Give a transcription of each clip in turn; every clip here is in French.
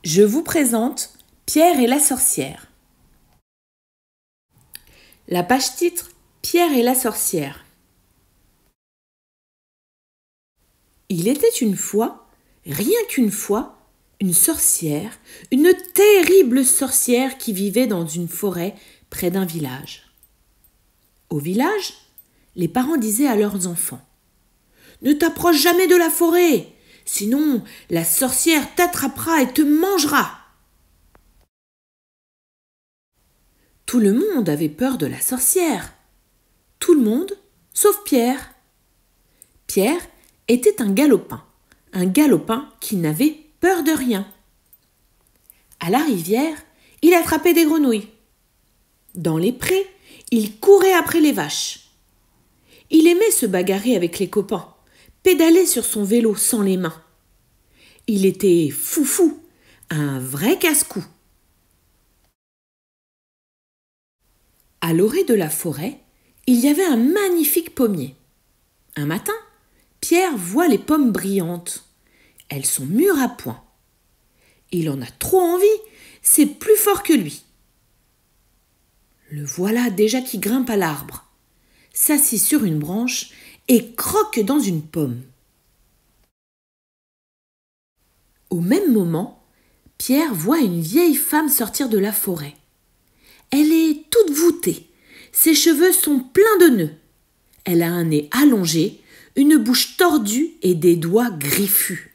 Je vous présente Pierre et la sorcière. La page titre Pierre et la sorcière. Il était une fois, rien qu'une fois, une sorcière, une terrible sorcière qui vivait dans une forêt près d'un village. Au village, les parents disaient à leurs enfants : « Ne t'approche jamais de la forêt, sinon la sorcière t'attrapera et te mangera. » Tout le monde avait peur de la sorcière. Tout le monde, sauf Pierre. Pierre était un galopin qui n'avait peur de rien. À la rivière, il attrapait des grenouilles. Dans les prés, il courait après les vaches. Il aimait se bagarrer avec les copains, pédaler sur son vélo sans les mains. Il était foufou, un vrai casse-cou. À l'orée de la forêt, il y avait un magnifique pommier. Un matin, Pierre voit les pommes brillantes. Elles sont mûres à point. Il en a trop envie, c'est plus fort que lui. Le voilà déjà qui grimpe à l'arbre, s'assit sur une branche et croque dans une pomme. Au même moment, Pierre voit une vieille femme sortir de la forêt. Elle est toute voûtée, ses cheveux sont pleins de nœuds. Elle a un nez allongé, une bouche tordue et des doigts griffus.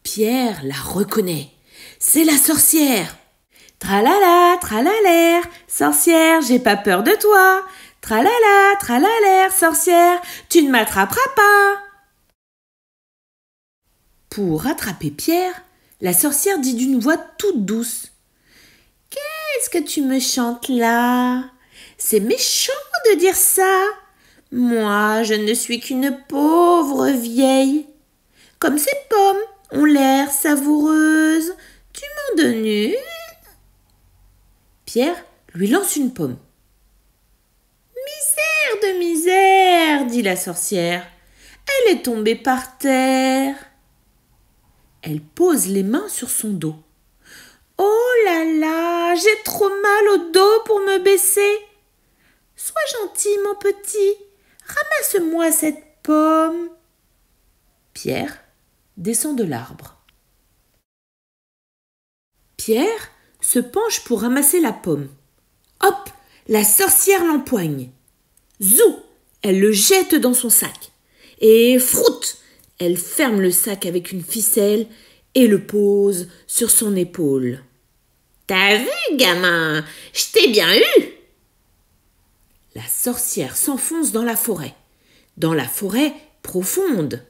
Pierre la reconnaît. C'est la sorcière. Tralala, tralalaire, sorcière, j'ai pas peur de toi. Tralala, tralalaire, sorcière, tu ne m'attraperas pas. Pour rattraper Pierre, la sorcière dit d'une voix toute douce : « Qu'est-ce que tu me chantes là ? C'est méchant de dire ça. Moi, je ne suis qu'une pauvre vieille. Comme ces pommes ont l'air savoureuses, tu m'en donnes une ? » Pierre lui lance une pomme. « Misère de misère, dit la sorcière. Elle est tombée par terre. » Elle pose les mains sur son dos. « Oh là là, j'ai trop mal au dos pour me baisser. Sois gentil, mon petit, ramasse-moi cette pomme. » Pierre descend de l'arbre. Pierre se penche pour ramasser la pomme. Hop, la sorcière l'empoigne. Zou, elle le jette dans son sac. Et froute, elle ferme le sac avec une ficelle et le pose sur son épaule. « T'as vu, gamin, je t'ai bien eu !» La sorcière s'enfonce dans la forêt profonde.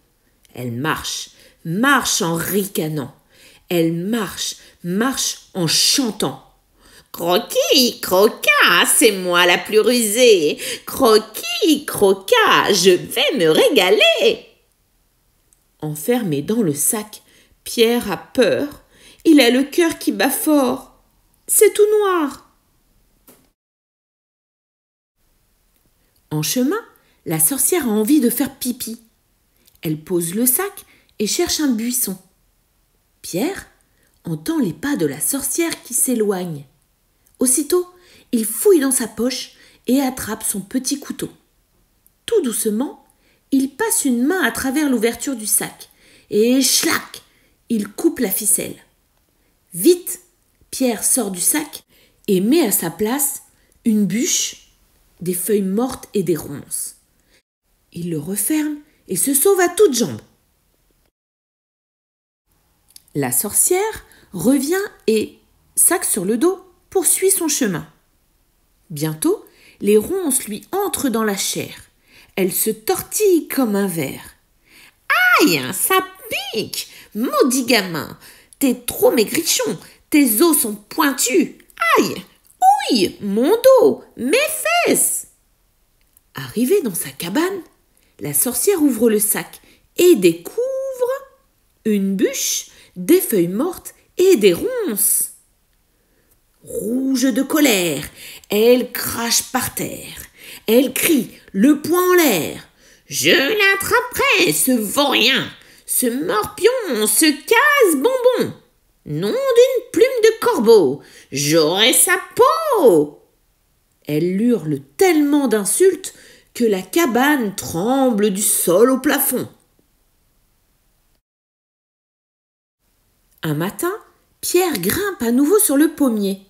Elle marche en ricanant. Elle marche en chantant. « Croquis, croquas, c'est moi la plus rusée. Croquis, croquas, je vais me régaler. » Enfermé dans le sac, Pierre a peur. Il a le cœur qui bat fort. C'est tout noir. En chemin, la sorcière a envie de faire pipi. Elle pose le sac et cherche un buisson. Pierre entend les pas de la sorcière qui s'éloignent. Aussitôt, il fouille dans sa poche et attrape son petit couteau. Tout doucement, il passe une main à travers l'ouverture du sac et schlac, il coupe la ficelle. Vite, Pierre sort du sac et met à sa place une bûche, des feuilles mortes et des ronces. Il le referme et se sauve à toutes jambes. La sorcière revient et, sac sur le dos, poursuit son chemin. Bientôt, les ronces lui entrent dans la chair. Elle se tortille comme un ver. « Aïe, ça pique ! Maudit gamin, t'es trop maigrichon, tes os sont pointus. Aïe, ouille, mon dos, mes fesses !» Arrivée dans sa cabane, la sorcière ouvre le sac et découvre une bûche, des feuilles mortes et des ronces. Rouge de colère, elle crache par terre. Elle crie, le poing en l'air. « Je l'attraperai, ce vaurien, ce morpion, ce casse-bonbon. Nom d'une plume de corbeau, j'aurai sa peau. Elle hurle tellement d'insultes que la cabane tremble du sol au plafond. Un matin, Pierre grimpe à nouveau sur le pommier.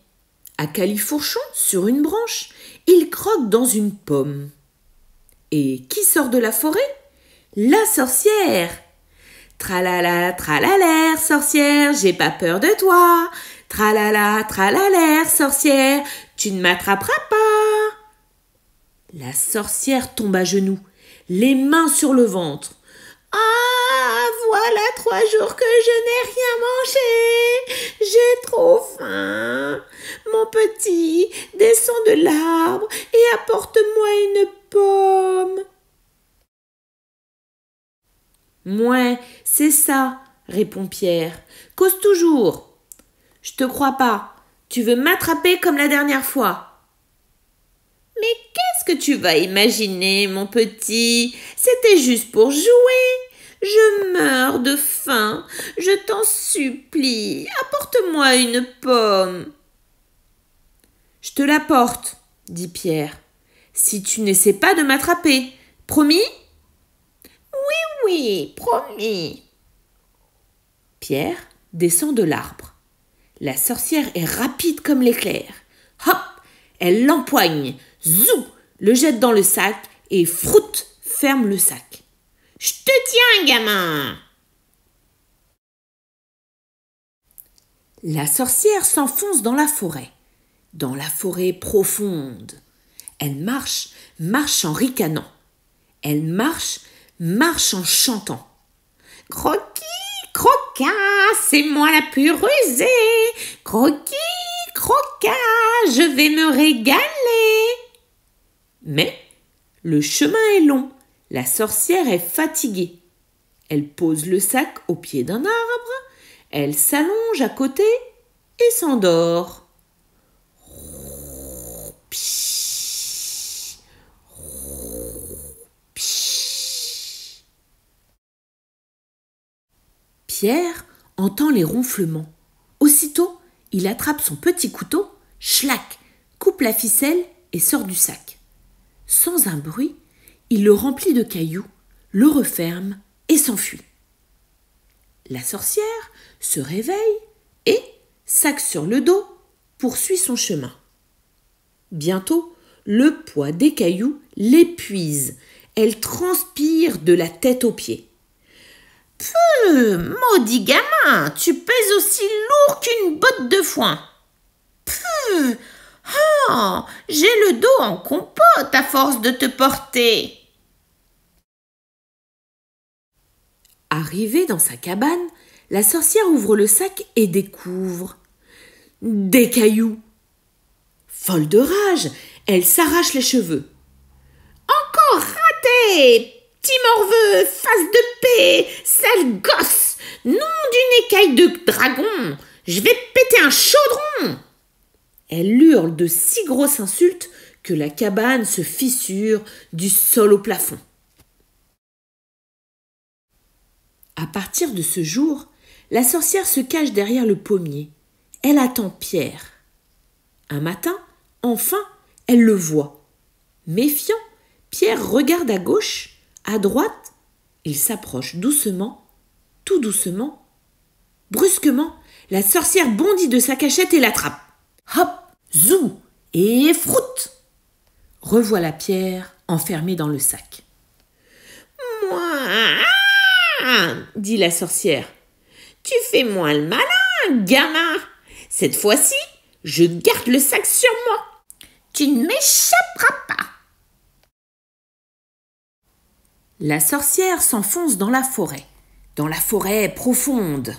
À califourchon, sur une branche, il croque dans une pomme. Et qui sort de la forêt? La sorcière. Tralala, tralalaire, sorcière, j'ai pas peur de toi. Tralala, tralalaire, sorcière, tu ne m'attraperas pas. La sorcière tombe à genoux, les mains sur le ventre. Ah, voilà 3 jours que je n'ai rien mangé. J'ai trop faim. Mon petit, descends de l'arbre et apporte-moi une pomme. Mouais, c'est ça, répond Pierre. Cause toujours. Je te crois pas. Tu veux m'attraper comme la dernière fois. Mais qu'est-ce que tu vas imaginer, mon petit? C'était juste pour jouer. Je meurs de faim. Je t'en supplie, apporte-moi une pomme. Je te l'apporte, dit Pierre, si tu n'essaies pas de m'attraper. Promis? Oui, promis. Pierre descend de l'arbre. La sorcière est rapide comme l'éclair. Hop, elle l'empoigne. Zou, le jette dans le sac et froute, ferme le sac. Je te tiens, gamin. La sorcière s'enfonce dans la forêt profonde. Elle marche en ricanant. Elle marche en chantant. Croquis, croquin, c'est moi la plus rusée. Croquis, croquin, je vais me régaler. Mais le chemin est long. La sorcière est fatiguée. Elle pose le sac au pied d'un arbre. Elle s'allonge à côté et s'endort. Pierre entend les ronflements. Aussitôt, il attrape son petit couteau, schlac, coupe la ficelle et sort du sac. Sans un bruit, il le remplit de cailloux, le referme et s'enfuit. La sorcière se réveille et, sac sur le dos, poursuit son chemin. Bientôt, le poids des cailloux l'épuise. Elle transpire de la tête aux pieds. Maudit gamin, tu pèses aussi lourd qu'une botte de foin. J'ai le dos en compote à force de te porter. Arrivée dans sa cabane, la sorcière ouvre le sac et découvre des cailloux. Folle de rage, elle s'arrache les cheveux. Encore raté, petit morveux, face de paix, sale gosse, nom d'une écaille de dragon, je vais péter un chaudron. Elle hurle de si grosses insultes que la cabane se fissure du sol au plafond. À partir de ce jour, la sorcière se cache derrière le pommier. Elle attend Pierre. Un matin, enfin, elle le voit. Méfiant, Pierre regarde à gauche, à droite. Il s'approche doucement, tout doucement. Brusquement, la sorcière bondit de sa cachette et l'attrape. Hop, zou, et froute. Revoilà Pierre enfermé dans le sac. Moi, dit la sorcière, tu fais moins le malin, gamin. Cette fois-ci, je garde le sac sur moi. Tu ne m'échapperas pas. La sorcière s'enfonce dans la forêt profonde.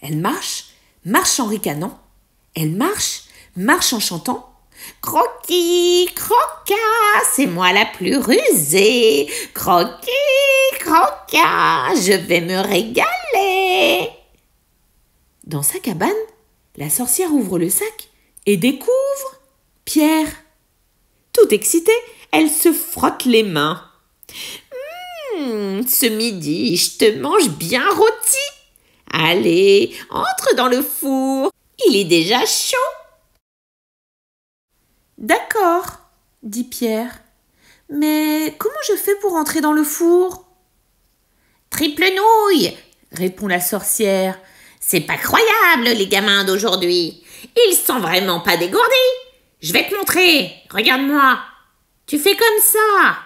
Elle marche en ricanant. Elle marche en chantant. Croquis, croquin, c'est moi la plus rusée. Croquis, croquin, je vais me régaler. Dans sa cabane, la sorcière ouvre le sac et découvre Pierre. Tout excitée, elle se frotte les mains. Ce midi, je te mange bien rôti. Allez, entre dans le four. Il est déjà chaud. D'accord, dit Pierre. Mais comment je fais pour entrer dans le four? Triple nouille, répond la sorcière. C'est pas croyable, les gamins d'aujourd'hui. Ils sont vraiment pas dégourdis. Je vais te montrer. Regarde-moi. Tu fais comme ça.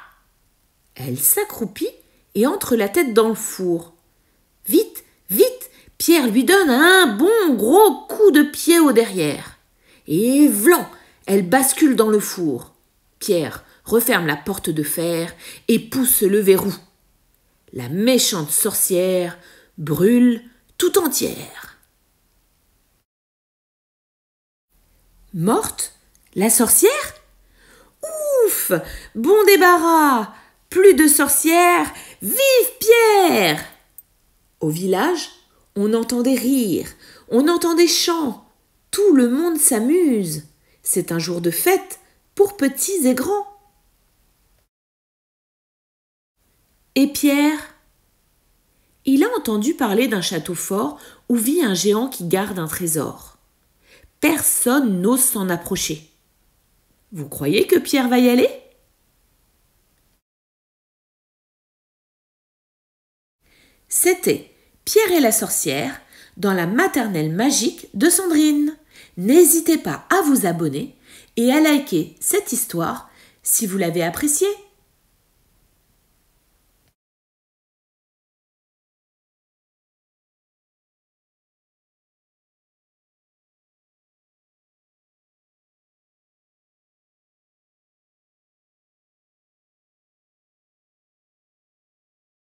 Elle s'accroupit et entre la tête dans le four. Vite, vite, Pierre lui donne un bon gros coup de pied au derrière. Et vlan, elle bascule dans le four. Pierre referme la porte de fer et pousse le verrou. La méchante sorcière brûle tout entière. Morte, la sorcière? Ouf! Bon débarras! Plus de sorcières! Vive Pierre! Au village, on entend des rires, on entend des chants. Tout le monde s'amuse. C'est un jour de fête pour petits et grands. Et Pierre? Il a entendu parler d'un château fort où vit un géant qui garde un trésor. Personne n'ose s'en approcher. Vous croyez que Pierre va y aller? C'était Pierre et la sorcière dans la maternelle magique de Sandrine. N'hésitez pas à vous abonner et à liker cette histoire si vous l'avez appréciée.